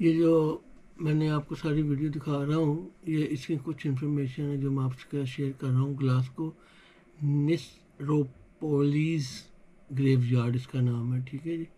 ये जो मैंने आपको सारी वीडियो दिखा रहा हूँ, ये इसकी कुछ इन्फॉर्मेशन है जो मैं आपसे शेयर कर रहा हूँ। ग्लासगो नेक्रोपोलिस ग्रेवयार्ड इसका नाम है, ठीक है जी।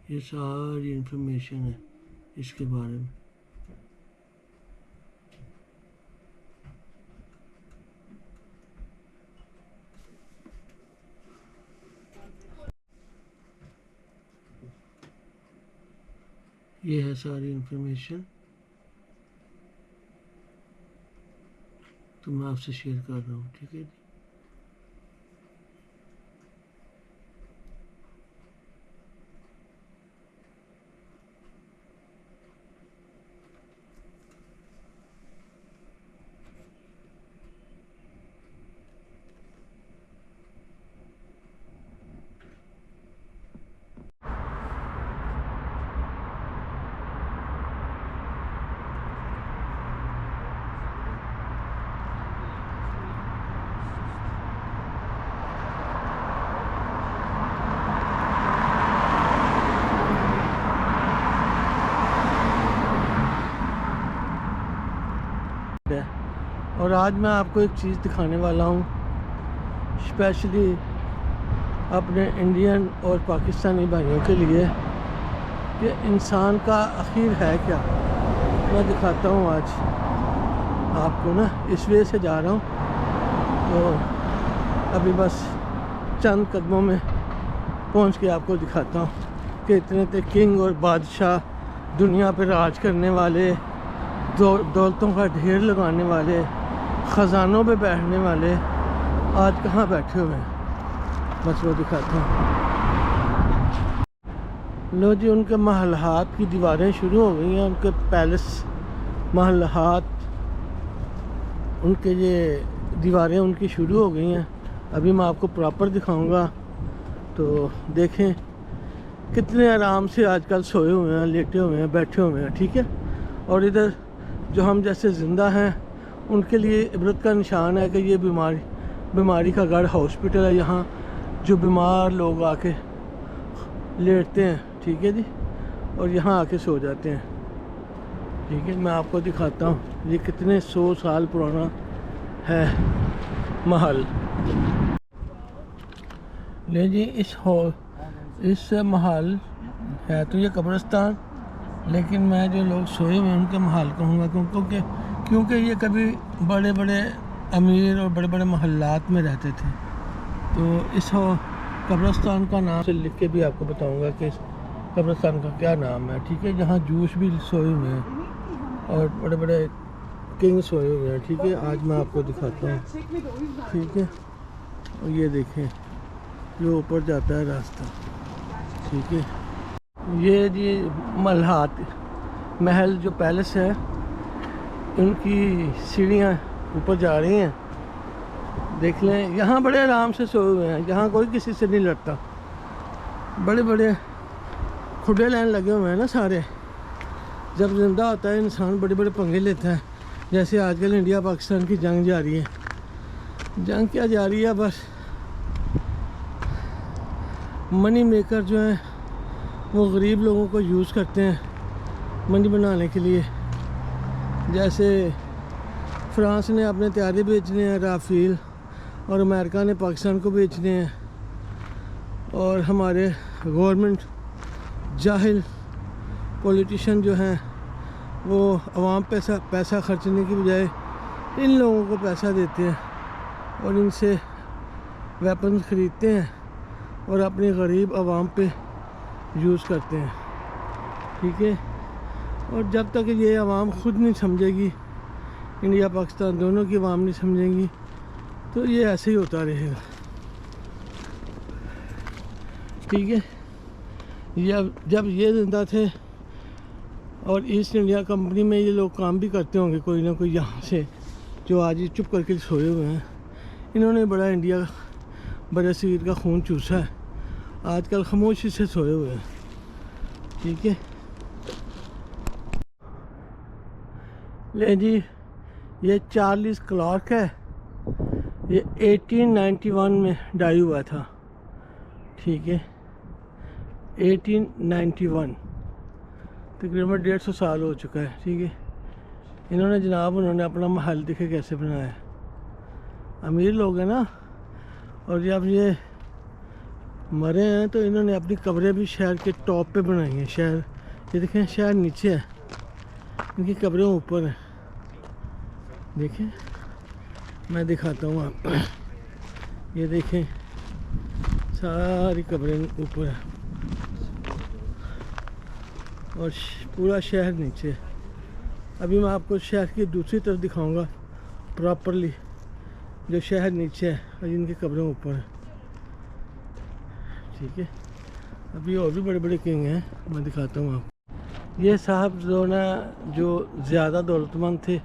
ये सारी इन्फॉर्मेशन है इसके बारे में। ये है सारी इन्फॉर्मेशन, तो मैं आपसे शेयर कर रहा हूँ, ठीक है जी। और आज मैं आपको एक चीज़ दिखाने वाला हूँ, स्पेशली अपने इंडियन और पाकिस्तानी भाइयों के लिए, कि इंसान का आखिर है क्या। मैं दिखाता हूँ आज आपको ना, इस वजह से जा रहा हूँ। तो अभी बस चंद कदमों में पहुँच के आपको दिखाता हूँ कि इतने थे किंग और बादशाह, दुनिया पर राज करने वाले, दौलतों का ढेर लगाने वाले, ख़जानों पे बैठने वाले, आज कहाँ बैठे हुए हैं, बस वो दिखाता हूँ। लो जी, उनके महलहात की दीवारें शुरू हो गई हैं, उनके पैलेस महलहात, उनके ये दीवारें उनकी शुरू हो गई हैं। अभी मैं आपको प्रॉपर दिखाऊंगा, तो देखें कितने आराम से आजकल सोए हुए हैं, लेटे हुए हैं, बैठे हुए हैं, ठीक है। और इधर जो हम जैसे ज़िंदा हैं उनके लिए इबरत का निशान है कि ये बीमारी का गढ़ हॉस्पिटल है। यहाँ जो बीमार लोग आके लेटते हैं, ठीक है जी, और यहाँ आके सो जाते हैं, ठीक है। मैं आपको दिखाता हूँ ये कितने 100 साल पुराना है महल। ले जी, इस महल है तो ये कब्रिस्तान, लेकिन मैं जो लोग सोए हुए उनके महल कहूँगा, क्योंकि ये कभी बड़े बड़े अमीर और बड़े बड़े महल्लात में रहते थे। तो इस कब्रिस्तान का नाम से लिख के भी आपको बताऊंगा कि इस कब्रिस्तान का क्या नाम है, ठीक है। जहाँ जूस भी सोए हुए हैं और बड़े बड़े किंग सोए हुए हैं, ठीक है। आज मैं आपको दिखाता हूँ, ठीक है। और ये देखें, ये ऊपर जाता है रास्ता, ठीक है। ये जी महल जो पैलेस है, उनकी सीढ़ियाँ ऊपर जा रही हैं, देख लें। यहाँ बड़े आराम से सोए हुए हैं, यहाँ कोई किसी से नहीं लड़ता। बड़े बड़े खुडे लाइन लगे हुए हैं ना सारे। जब जिंदा होता है इंसान बड़े बड़े पंगे लेता है, जैसे आजकल इंडिया पाकिस्तान की जंग जा रही है। जंग क्या जा रही है, बस मनी मेकर जो है वो गरीब लोगों को यूज़ करते हैं मनी बनाने के लिए। जैसे फ्रांस ने अपने तैयारी बेचने हैं राफेल, और अमेरिका ने पाकिस्तान को बेचने हैं। और हमारे गवर्नमेंट जाहिल पॉलिटिशियन जो हैं वो आवाम पैसा खर्चने की बजाय इन लोगों को पैसा देते हैं और इनसे वेपन्स ख़रीदते हैं और अपनी गरीब आवाम पे यूज़ करते हैं, ठीक है। और जब तक ये आवाम खुद नहीं समझेगी, इंडिया पाकिस्तान दोनों की आवाम नहीं समझेंगी, तो ये ऐसे ही होता रहेगा, ठीक है। जब ये ज़िंदा थे और ईस्ट इंडिया कंपनी में ये लोग काम भी करते होंगे कोई ना कोई, यहाँ से जो आज ही चुप करके सोए हुए हैं, इन्होंने बड़ा इंडिया बरसीर का खून चूसा है, आजकल खामोशी से सोए हुए हैं, ठीक है। ले जी, ये चार्ल्स क्लार्क है, ये 1891 में डाई हुआ था, ठीक है, 1891। तकरीबन 150 साल हो चुका है। ठीक है, इन्होंने जनाब उन्होंने अपना महल देखे कैसे बनाया है। अमीर लोग हैं ना, और जब ये मरे हैं तो इन्होंने अपनी कब्रें भी शहर के टॉप पे बनाई हैं। शहर ये देखें, शहर नीचे है, इनकी कब्रें ऊपर हैं। देखें, मैं दिखाता हूँ आपको। ये देखें, सारी कब्रें ऊपर है और पूरा शहर नीचे है। अभी मैं आपको शहर की दूसरी तरफ दिखाऊंगा प्रॉपरली, जो शहर नीचे है और इनकी कब्रें ऊपर है। ठीक है, अभी और भी बड़े बड़े किंग हैं, मैं दिखाता हूँ आपको। ये साहब जो ना जो ज़्यादा दौलतमंद थे,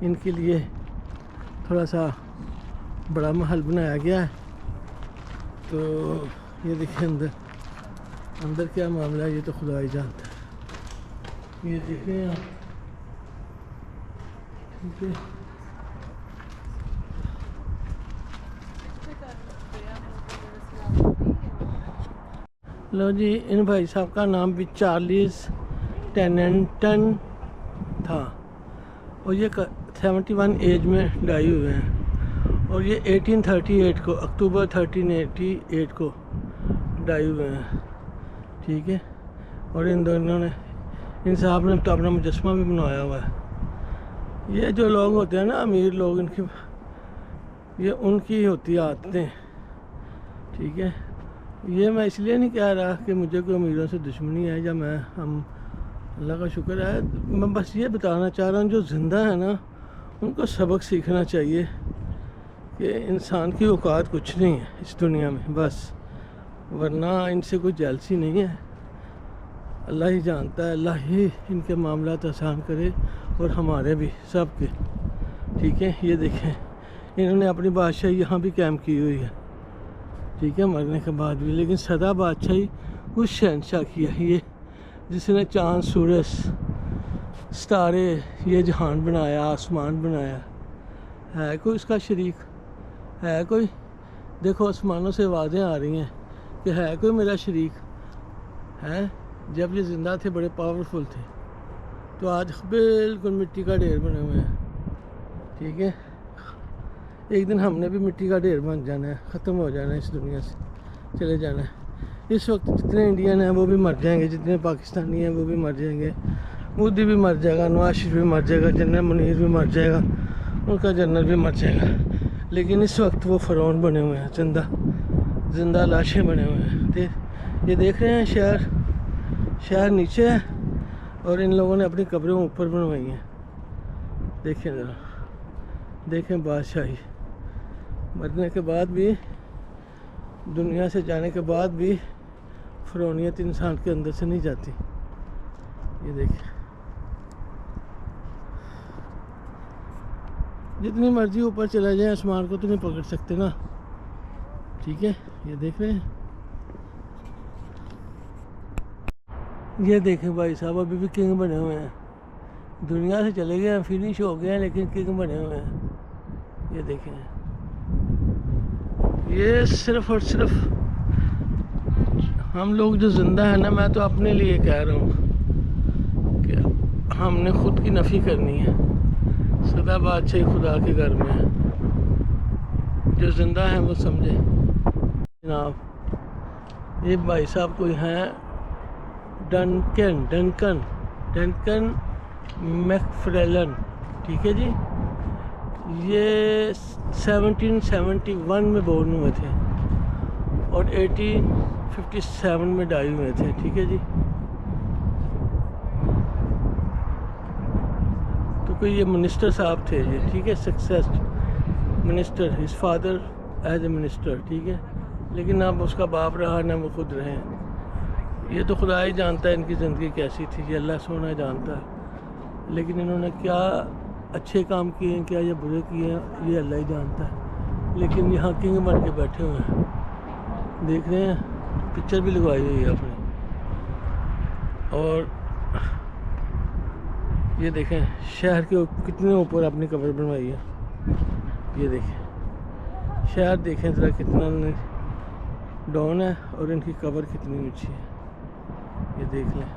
इनके लिए थोड़ा सा बड़ा महल बनाया गया है। तो ये देखिए अंदर क्या मामला है, ये तो खुदा ही जानता है। ये देखें आप, ठीक है। लो जी, इन भाई साहब का नाम भी चार्ल्स टेनेंटन था और ये 71 एज में डाई हुए हैं और ये 1838 को अक्टूबर 1388 को डाई हुए हैं। ठीक है, और इन दोनों ने, इन साहब ने तो अपना मुजस्मा भी बनवाया हुआ है। ये जो लोग होते हैं ना अमीर लोग, इनकी ये उनकी होती है आदतें। ठीक है, ये मैं इसलिए नहीं कह रहा कि मुझे कोई अमीरों से दुश्मनी है या हम अल्लाह का शुक्र है। मैं बस ये बताना चाह रहा हूँ, जो ज़िंदा है ना उनको सबक सीखना चाहिए कि इंसान की औकात कुछ नहीं है इस दुनिया में, बस। वरना इनसे कोई जेलसी नहीं है। अल्लाह ही जानता है, अल्लाह ही इनके मामलात आसान करे और हमारे भी, सब के। ठीक है, ये देखें, इन्होंने अपनी बादशाही यहाँ भी कायम की हुई है। ठीक है, मरने के बाद भी, लेकिन सदा बादशाही उस शहनशाह की है ये जिसने चाँद, सूरज, सितारे, ये जहान बनाया, आसमान बनाया। है कोई उसका शरीक? है कोई? देखो आसमानों से आवाज़ें आ रही हैं कि है कोई मेरा शरीक? है? जब ये ज़िंदा थे बड़े पावरफुल थे, तो आज बिल्कुल मिट्टी का ढेर बने हुए हैं। ठीक है, एक दिन हमने भी मिट्टी का ढेर बन जाना है, ख़त्म हो जाना है, इस दुनिया से चले जाना है। इस वक्त जितने इंडियन हैं वो भी मर जाएंगे, जितने पाकिस्तानी हैं वो भी मर जाएंगे, मोदी भी मर जाएगा, नवाज शरीफ भी मर जाएगा, जनरल मुनीर भी मर जाएगा, उनका जनरल भी मर जाएगा। लेकिन इस वक्त वो फ़िरौन बने हुए हैं, जिंदा लाशें बने हुए हैं। ये देख रहे हैं, शहर नीचे है और इन लोगों ने अपनी कब्रें ऊपर बनवाई हैं। देखें ज़रा, देखें बादशाही, मरने के बाद भी, दुनिया से जाने के बाद भी फ़िरौनियत इंसान के अंदर से नहीं जाती। ये देखें, जितनी मर्जी ऊपर चला जाए आसमान को तो नहीं पकड़ सकते ना। ठीक है, ये देख रहे हैं, ये देखें भाई साहब, अभी भी किंग बने हुए हैं। दुनिया से चले गए हैं, फिनिश हो गए हैं, लेकिन किंग बने हुए हैं। ये देखें, ये सिर्फ और सिर्फ हम लोग जो ज़िंदा है ना, मैं तो अपने लिए कह रहा हूँ कि हमने खुद की नफ़ी करनी है। सदा बादशाही खुदा के घर में है, जो ज़िंदा है वो समझे। जनाब, ये भाई साहब कोई हैं डंकन मैकफ्रेलन। ठीक है जी, ये 1771 में बोर्न हुए थे और 1857 में डाई हुए थे। ठीक है जी, तो कोई ये मिनिस्टर साहब थे ये। ठीक है, success minister, his father as a minister. ठीक है, लेकिन अब उसका बाप रहा ना वो खुद रहे। ये तो खुदा ही जानता है इनकी ज़िंदगी कैसी थी, ये अल्लाह सोना जानता है। लेकिन इन्होंने क्या अच्छे काम किए हैं, क्या ये बुरे किए हैं, ये अल्लाह ही जानता है। लेकिन यहाँ किंग बन के बैठे हुए हैं, देख रहे हैं, पिक्चर भी लगवाई हुई है अपनी। और ये देखें, शहर के कितने ऊपर अपनी कब्र बनवाई है। ये देखें, शहर देखें ज़रा कितना डाउन है और इनकी कब्र कितनी ऊँची है। ये देख लें,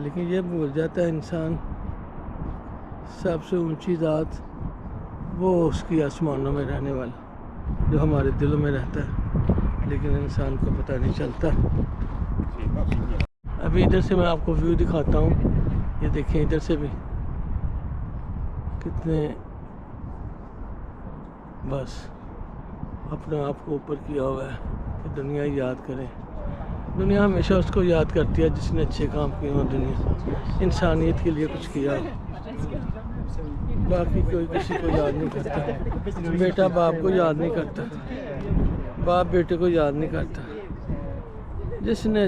लेकिन ये भूल जाता है इंसान सबसे ऊंची ज़ात वो उसकी आसमानों में रहने वाला जो हमारे दिलों में रहता है, लेकिन इंसान को पता नहीं चलता। अभी इधर से मैं आपको व्यू दिखाता हूँ। ये देखें इधर से भी कितने बस अपने आप को ऊपर किया हुआ है कि दुनिया याद करें। दुनिया हमेशा उसको याद करती है जिसने अच्छे काम किए हों, दुनिया इंसानियत के लिए कुछ किया। बाकी कोई किसी को याद नहीं करता। बेटा बाप को याद नहीं करता, बाप बेटे को याद नहीं करता। जिसने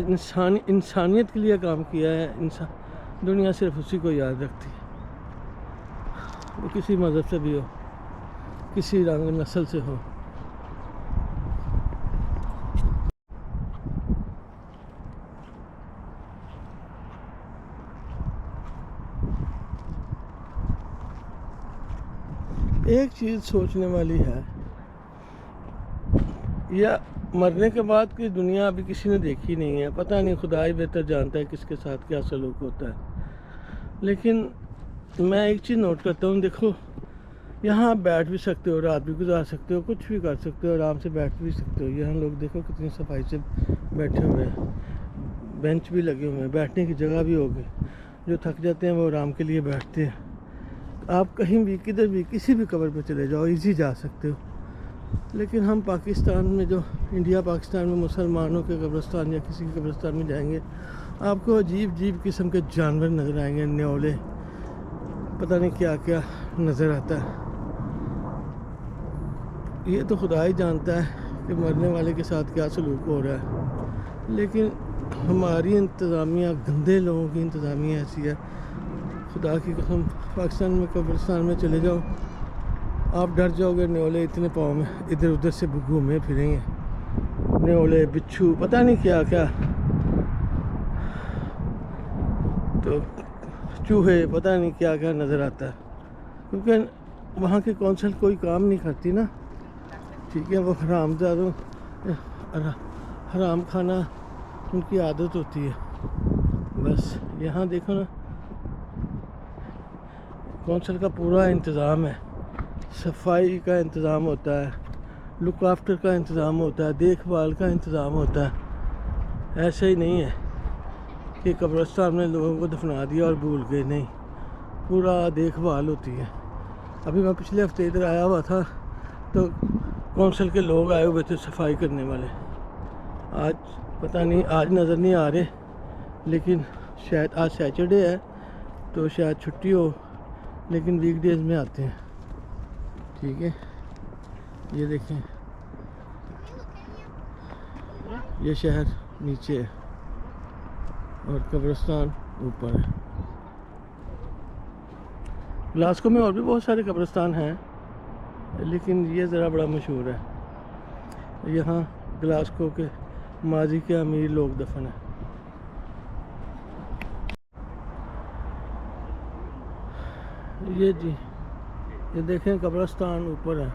इंसानियत के लिए काम किया है इंसान, दुनिया सिर्फ उसी को याद रखती है। वो किसी मज़हब से भी हो, किसी रंग नस्ल से हो। एक चीज़ सोचने वाली है, या मरने के बाद की दुनिया अभी किसी ने देखी नहीं है। पता नहीं, खुदा ही बेहतर जानता है किसके साथ क्या सलूक होता है। लेकिन मैं एक चीज़ नोट करता हूँ, देखो यहाँ आप बैठ भी सकते हो, रात भी गुजार सकते हो, कुछ भी कर सकते हो, आराम से बैठ भी सकते हो। यहाँ लोग देखो कितनी सफाई से बैठे हुए हैं, बेंच भी लगे हुए हैं, बैठने की जगह भी होगी। जो थक जाते हैं वो आराम के लिए बैठते हैं। आप कहीं भी किधर भी किसी भी कब्र पे चले जाओ, इजी जा सकते हो। लेकिन हम पाकिस्तान में, जो इंडिया पाकिस्तान में मुसलमानों के कब्रिस्तान या किसी के कब्रिस्तान में जाएंगे, आपको अजीब अजीब किस्म के जानवर नज़र आएंगे, न्योले, पता नहीं क्या क्या नज़र आता है। ये तो खुदा ही जानता है कि मरने वाले के साथ क्या सलूक हो रहा है। लेकिन हमारी इंतज़ामिया, गंदे लोगों की इंतज़ामिया ऐसी है, खुदा की कसम। पाकिस्तान में कब्रिस्तान में चले जाओ, आप डर जाओगे। न्योले इतने पाँव में इधर उधर से घूमे फिरेंगे, न्योले, बिच्छू, पता नहीं क्या क्या, तो चूहे, पता नहीं क्या क्या नज़र आता है। क्योंकि वहाँ की कौंसिल कोई काम नहीं करती ना, ठीक है। वो हरामजादों, हराम खाना उनकी आदत होती है। बस यहाँ देखो ना, कौंसिल का पूरा इंतज़ाम है, सफाई का इंतज़ाम होता है, लुक आफ्टर का इंतज़ाम होता है, देखभाल का इंतज़ाम होता है। ऐसे ही नहीं है कि कब्रिस्तान में लोगों को दफना दिया और भूल गए, नहीं, पूरा देखभाल होती है। अभी मैं पिछले हफ्ते इधर आया हुआ था तो कौंसिल के लोग आए हुए थे सफाई करने वाले। आज पता नहीं, आज नज़र नहीं आ रहे, लेकिन शायद आज सैटरडे है तो शायद छुट्टी हो, लेकिन वीकडेज में आते हैं, ठीक है। ये देखें, ये शहर नीचे है और कब्रिस्तान ऊपर है। ग्लासगो में और भी बहुत सारे कब्रिस्तान हैं, लेकिन ये ज़रा बड़ा मशहूर है। यहाँ ग्लासगो के माजी के अमीर लोग दफन हैं। ये जी, ये देखें कब्रिस्तान ऊपर है,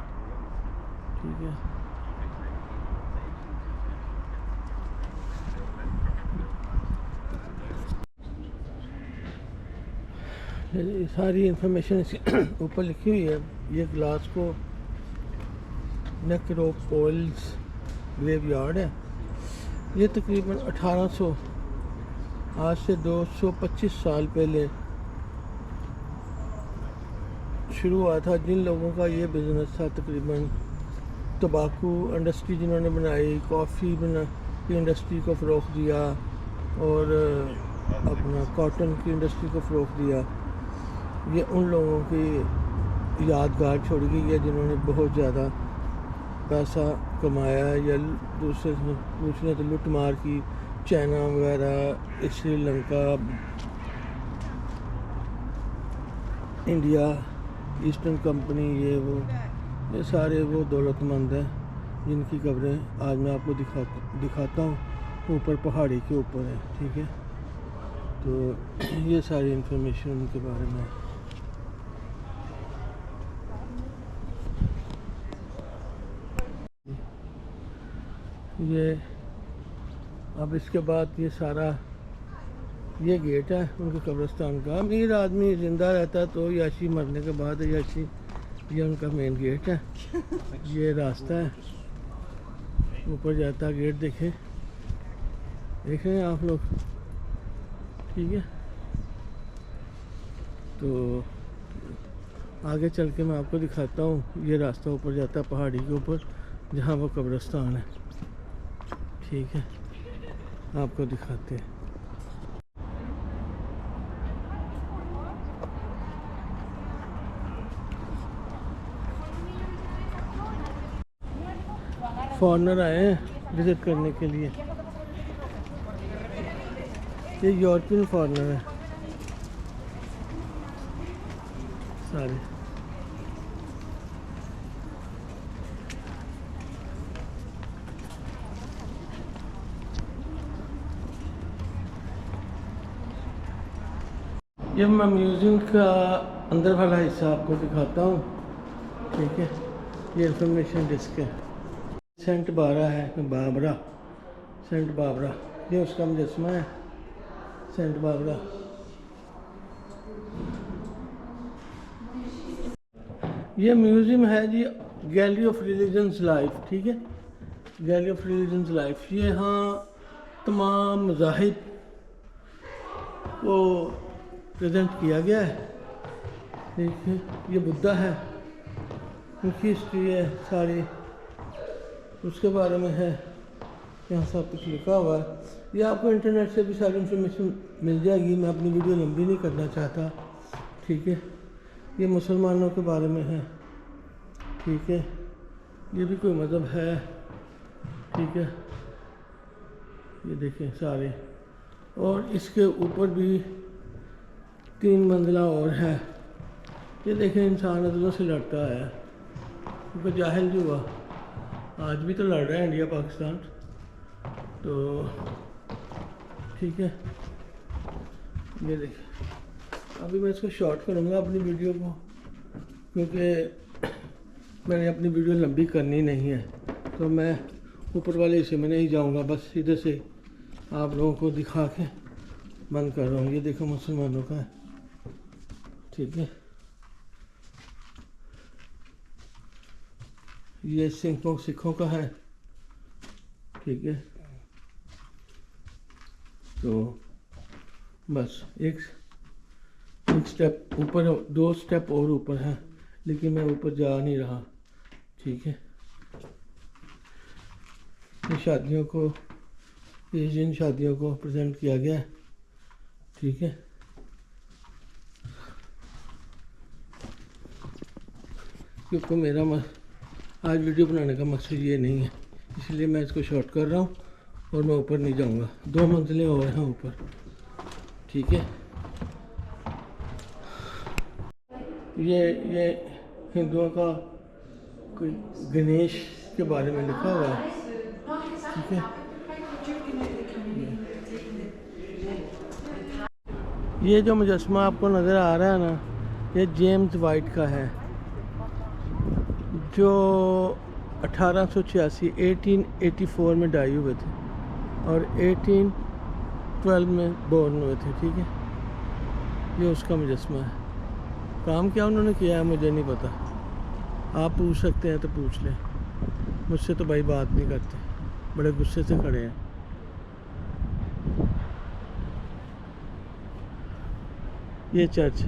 ठीक है। ये सारी इंफॉर्मेशन इसके ऊपर लिखी हुई है। ये ग्लासगो नेक्रोपोलिस ग्रेवयार्ड है। ये तकरीबन 1800, आज से 225 साल पहले शुरू हुआ था। जिन लोगों का ये बिज़नेस था, तकरीबन तंबाकू इंडस्ट्री जिन्होंने बनाई, कॉफ़ी की इंडस्ट्री को फ़रोग़ दिया और अपना कॉटन की इंडस्ट्री को फ़रोग़ दिया, ये उन लोगों की यादगार छोड़ी गई है जिन्होंने बहुत ज़्यादा पैसा कमाया, या दूसरे पूछने तो लूट मार की। चाइना वगैरह, श्रीलंका, इंडिया, ईस्टर्न कंपनी, ये सारे वो दौलतमंद हैं जिनकी कब्रें आज मैं आपको दिखाता हूँ। ऊपर पहाड़ी के ऊपर है, ठीक है। तो ये सारी इंफॉर्मेशन उनके बारे में। ये अब इसके बाद ये सारा ये गेट है उनके कब्रिस्तान का। अमीर आदमी ज़िंदा रहता तो याशी, मरने के बाद याशी। ये उनका मेन गेट है। ये रास्ता है ऊपर जाता है, गेट देख रहे हैं आप लोग, ठीक है। तो आगे चल के मैं आपको दिखाता हूँ। ये रास्ता ऊपर जाता है पहाड़ी के ऊपर, जहाँ वो कब्रिस्तान है, ठीक है। आपको दिखाते हैं। फॉरेनर आए हैं विज़िट करने के लिए। ये यूरोपियन फॉरेनर है सारे। ये मैं म्यूज़ियम का अंदर वाला हिस्सा आपको दिखाता हूँ, ठीक है। ये इंफॉर्मेशन डिस्क है। सेंट बाबरा है, बाबरा, सेंट बाबरा, ये उसका मुजस्मा है, सेंट बाबरा। ये म्यूज़ियम है जी, गैलरी ऑफ रिलीजन्स लाइफ, ठीक है। गैलरी ऑफ रिलीजन्स लाइफ, ये यहाँ तमाम मज़ाहिब को प्रेजेंट किया गया है, ठीक है। ये बुद्धा है, उनकी हिस्ट्री है सारी, उसके बारे में है, यहाँ सब कुछ लिखा हुआ है। ये आपको इंटरनेट से भी सारी इंफॉर्मेशन मिल जाएगी। मैं अपनी वीडियो लंबी नहीं करना चाहता, ठीक है। ये मुसलमानों के बारे में है, ठीक है। ये भी कोई मज़हब है, ठीक है। ये देखें सारे, और इसके ऊपर भी 3 मंजिला और है। ये देखें इंसान अदलों से लड़ता है, क्योंकि जाहिल जो हुआ, आज भी तो लड़ रहा है इंडिया पाकिस्तान, तो ठीक है। ये देखिए, अभी मैं इसको शॉर्ट करूँगा अपनी वीडियो को, क्योंकि मैंने अपनी वीडियो लंबी करनी नहीं है। तो मैं ऊपर वाले हिस्से में नहीं जाऊँगा, बस इधर से आप लोगों को दिखा के बंद कर रहा हूँ। ये देखो मुसलमानों का है, ठीक है। ये सिखों का है, ठीक है। तो बस एक स्टेप ऊपर, 2 स्टेप और ऊपर है, लेकिन मैं ऊपर जा नहीं रहा, ठीक है। ये शादियों को, एशियन शादियों को प्रेजेंट किया गया है, ठीक है। क्योंकि मेरा आज वीडियो बनाने का मकसद ये नहीं है, इसलिए मैं इसको शॉर्ट कर रहा हूँ और मैं ऊपर नहीं जाऊँगा। 2 मंजिलें और हैं ऊपर, ठीक है। ये हिंदुओं का कोई गणेश के बारे में लिखा हुआ है, ठीक है। ये जो मुजस्मा आपको नज़र आ रहा है ना, ये जेम्स वाइट का है, जो 1884 में डाई हुए थे और 1812 में बोर्न हुए थे, ठीक है। ये उसका मुजस्मा है। काम क्या उन्होंने किया है मुझे नहीं पता, आप पूछ सकते हैं तो पूछ लें, मुझसे तो भाई बात नहीं करते, बड़े गुस्से से खड़े हैं। ये चर्च,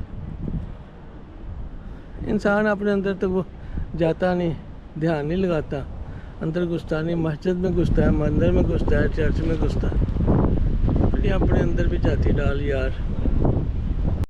इंसान अपने अंदर तक वो जाता नहीं, ध्यान नहीं लगाता, अंदर घुसता नहीं। मस्जिद में घुसता है, मंदिर में घुसता है, चर्च में घुसता है, अपने अंदर भी जाती डाल यार।